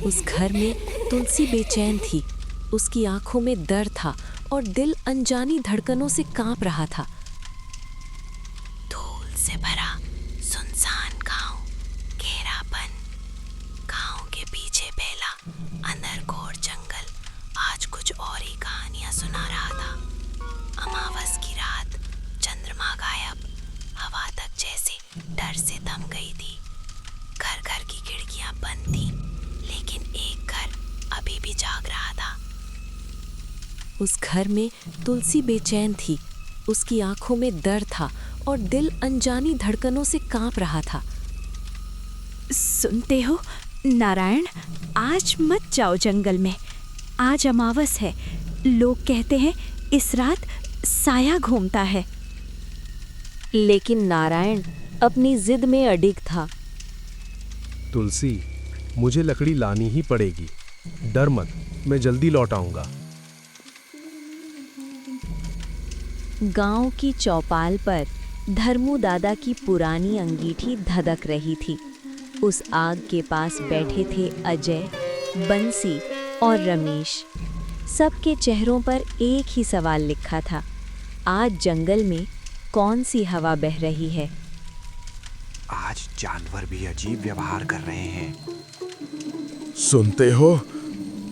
उस घर में तुलसी बेचैन थी। उसकी आंखों में दर्द था और दिल अनजानी धड़कनों से कांप रहा था। धूल से भरा सुनसान गांव, घेरापन, गांव के पीछे फैला अंधरघोर जंगल आज कुछ और ही कहानियां सुना रहा था। अमावस की रात, चंद्रमा गायब, हवा तक जैसे डर से थम गई थी। घर घर की खिड़कियां बंद थी, लेकिन एक घर अभी भी जाग रहा था। उस घर में तुलसी बेचैन थी। उसकी आंखों में दर्द था और दिल अनजानी धड़कनों से कांप रहा था। सुनते हो नारायण, आज मत जाओ जंगल में। आज अमावस है। लोग कहते हैं इस रात साया घूमता है। लेकिन नारायण अपनी जिद में अडिग था। तुलसी, मुझे लकड़ी लानी ही पड़ेगी। डर मत, मैं जल्दी लौट आऊंगा। गांव की चौपाल पर धर्मू दादा की पुरानी अंगीठी धधक रही थी। उस आग के पास बैठे थे अजय, बंसी और रमेश। सबके चेहरों पर एक ही सवाल लिखा था, आज जंगल में कौन सी हवा बह रही है। आज जानवर भी अजीब व्यवहार कर रहे हैं। सुनते हो,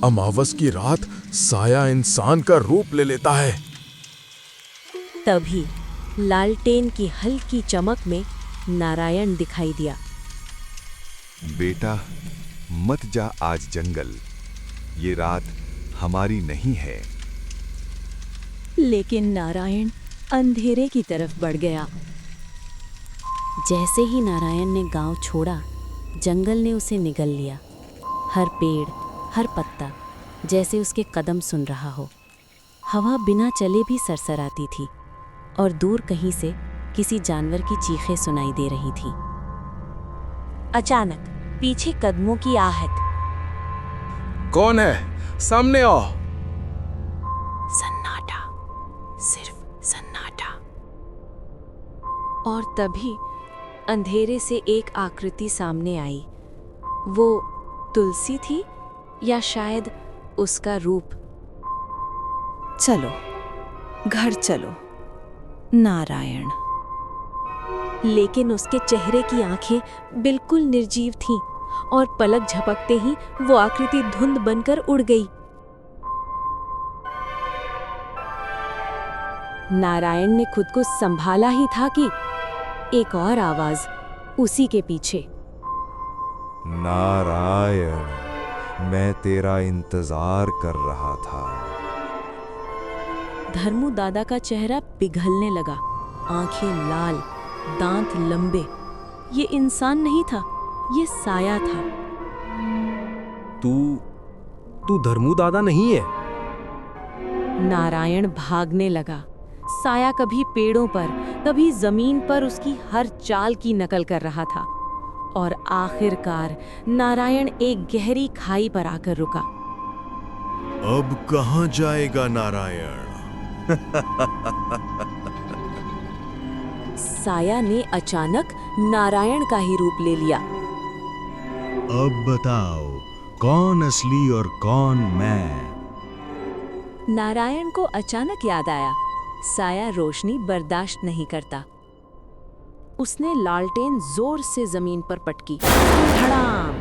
अमावस की रात साया इंसान का रूप ले लेता है। तभी लालटेन की हल्की चमक में नारायण दिखाई दिया। बेटा, मत जा आज जंगल। ये रात हमारी नहीं है। लेकिन नारायण अंधेरे की तरफ बढ़ गया। जैसे ही नारायण ने गांव छोड़ा, जंगल ने उसे निगल लिया। हर पेड़, हर पत्ता जैसे उसके कदम सुन रहा हो। हवा बिना चले भी सरसराती थी और दूर कहीं से किसी जानवर की चीखें सुनाई दे रही थी। अचानक पीछे कदमों की आहट। कौन है? सामने आओ। सन्नाटा, सिर्फ सन्नाटा। और तभी अंधेरे से एक आकृति सामने आई। वो तुलसी थी या शायद उसका रूप। चलो, घर चलो नारायण। लेकिन उसके चेहरे की आंखें बिल्कुल निर्जीव थीं और पलक झपकते ही वो आकृति धुंध बनकर उड़ गई। नारायण ने खुद को संभाला ही था कि एक और आवाज उसी के पीछे। नारायण, मैं तेरा इंतजार कर रहा था। धर्मू दादा का चेहरा पिघलने लगा, आंखें लाल, दांत लंबे। ये इंसान नहीं था, ये साया था। तू धर्मू दादा नहीं है? नारायण भागने लगा। साया कभी पेड़ों पर, कभी जमीन पर उसकी हर चाल की नकल कर रहा था और आखिरकार नारायण एक गहरी खाई पर आकर रुका। अब कहां जाएगा नारायण? साया ने अचानक नारायण का ही रूप ले लिया। अब बताओ, कौन असली और कौन मैं? नारायण को अचानक याद आया, साया रोशनी बर्दाश्त नहीं करता। उसने लालटेन जोर से जमीन पर पटकी। धड़ाम!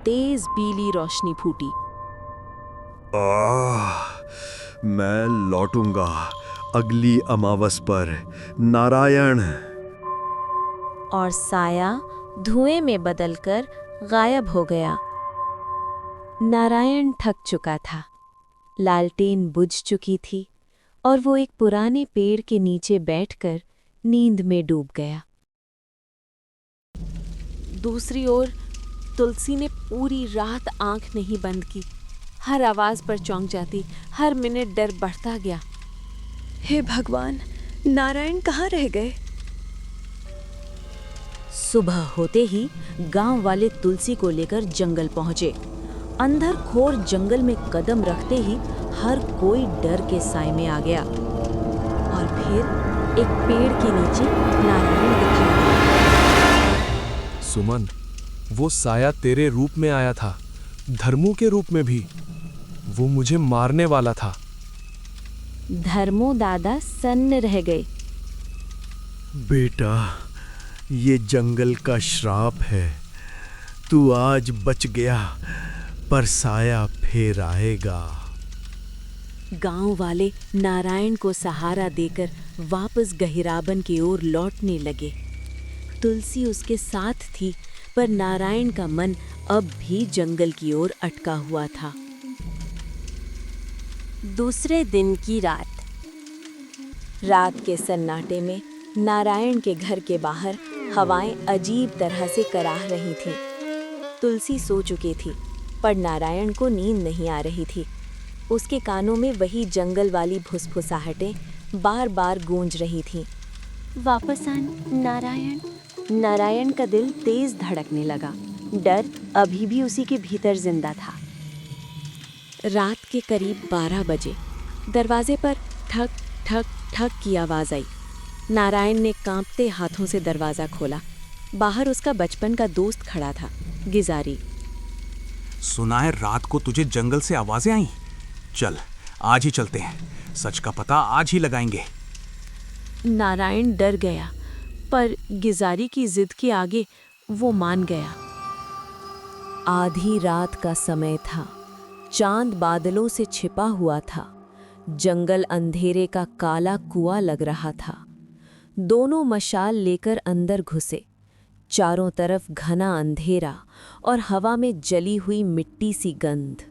तेज पीली रोशनी फूटी। मैं लौटूंगा अगली अमावस पर, नारायण। और साया धुएं में बदलकर गायब हो गया। नारायण थक चुका था, लालटेन बुझ चुकी थी और वो एक पुराने पेड़ के नीचे बैठकर नींद में डूब गया। दूसरी ओर तुलसी ने पूरी रात आंख नहीं बंद की। हर आवाज पर चौंक जाती, हर मिनट डर बढ़ता गया। हे भगवान, नारायण कहाँ रह गए? सुबह होते ही गांव वाले तुलसी को लेकर जंगल पहुंचे। अंधरखोर जंगल में कदम रखते ही हर कोई डर के साए में आ गया। और फिर एक पेड़ के नीचे नारायण दिखाई दिया। सुमन, वो साया तेरे रूप में आया था। धर्मू के रूप में भी। वो मुझे मारने वाला था। धर्मो दादा सन्न रह गए। बेटा, ये जंगल का श्राप है। तू आज बच गया, पर साया फिर आएगा। गांव वाले नारायण को सहारा देकर वापस गहिराबन की ओर लौटने लगे। तुलसी उसके साथ थी, पर नारायण का मन अब भी जंगल की ओर अटका हुआ था। दूसरे दिन की रात के सन्नाटे में नारायण के घर के बाहर हवाएं अजीब तरह से कराह रही थीं। तुलसी सो चुकी थी, पर नारायण को नींद नहीं आ रही थी। उसके कानों में वही जंगल वाली फुसफुसाहटें बार बार गूंज रही थीं। वापस आ नारायण। नारायण का दिल तेज धड़कने लगा। डर अभी भी उसी के भीतर जिंदा था। रात के करीब 12 बजे दरवाजे पर ठक ठक ठक की आवाज आई। नारायण ने कांपते हाथों से दरवाजा खोला। बाहर उसका बचपन का दोस्त खड़ा था, गिजारी। सुना है रात को तुझे जंगल से आवाजें आई। चल आज ही चलते हैं, सच का पता आज ही लगाएंगे। नारायण डर गया, पर गिजारी की जिद के आगे वो मान गया। आधी रात का समय था। चांद बादलों से छिपा हुआ था। जंगल अंधेरे का काला कुआं लग रहा था। दोनों मशाल लेकर अंदर घुसे। चारों तरफ घना अंधेरा और हवा में जली हुई मिट्टी सी गंध।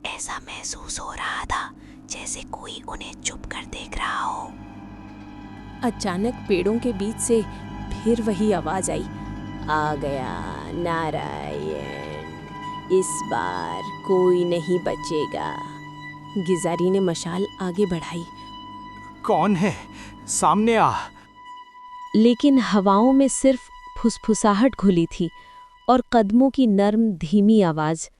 ऐसा महसूस हो रहा था जैसे कोई उन्हें चुप कर देख रहा हो। अचानक पेड़ों के बीच से फिर वही आवाज आई। आ गया नारायण, इस बार कोई नहीं बचेगा। गिजारी ने मशाल आगे बढ़ाई। कौन है? सामने आ। लेकिन हवाओं में सिर्फ फुसफुसाहट घुली थी और कदमों की नर्म धीमी आवाज।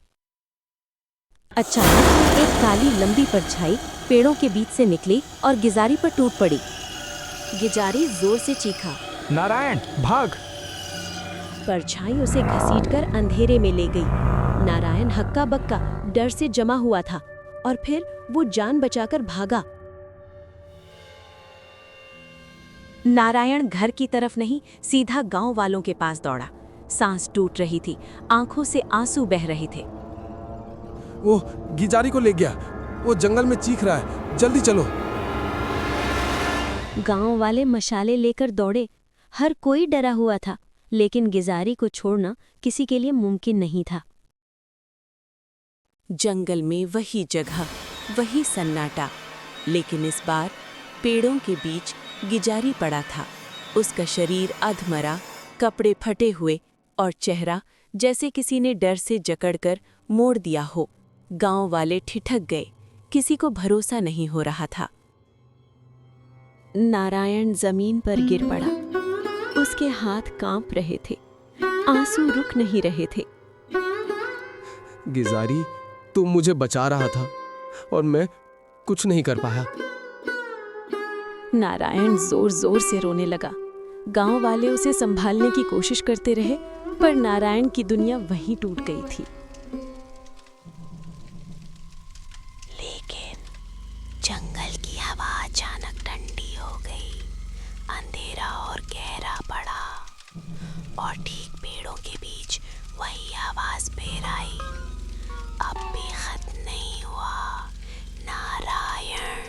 अचानक एक काली लंबी परछाई पेड़ों के बीच से निकली और गिजारी पर टूट पड़ी। गिजारी जोर से चीखा, नारायण भाग! परछाई उसे घसीटकर अंधेरे में ले गई। नारायण हक्का बक्का डर से जमा हुआ था और फिर वो जान बचाकर भागा। नारायण घर की तरफ नहीं, सीधा गांव वालों के पास दौड़ा। सांस टूट रही थी, आंखों से आंसू बह रहे थे। वो गिजारी को ले गया। वो जंगल में चीख रहा है, जल्दी चलो। गांव वाले मशाले लेकर दौड़े। हर कोई डरा हुआ था, लेकिन गिजारी को छोड़ना किसी के लिए मुमकिन नहीं था। जंगल में वही जगह, वही सन्नाटा, लेकिन इस बार पेड़ों के बीच गिजारी पड़ा था। उसका शरीर अधमरा, कपड़े फटे हुए और चेहरा जैसे किसी ने डर से जकड़कर मोड़ दिया हो। गांव वाले ठिठक गए। किसी को भरोसा नहीं हो रहा था। नारायण जमीन पर गिर पड़ा। उसके हाथ कांप रहे थे, आंसू रुक नहीं रहे थे। गिजारी, तू मुझे बचा रहा था और मैं कुछ नहीं कर पाया। नारायण जोर जोर से रोने लगा। गांव वाले उसे संभालने की कोशिश करते रहे, पर नारायण की दुनिया वहीं टूट गई थी। लेकिन जंगल की हवा अचानक ठंडी हो गई। अंधेरा और गहरा पड़ा और ठीक पेड़ों के बीच वही आवाज फिर आई। अब भी खत्म नहीं हुआ नारायण।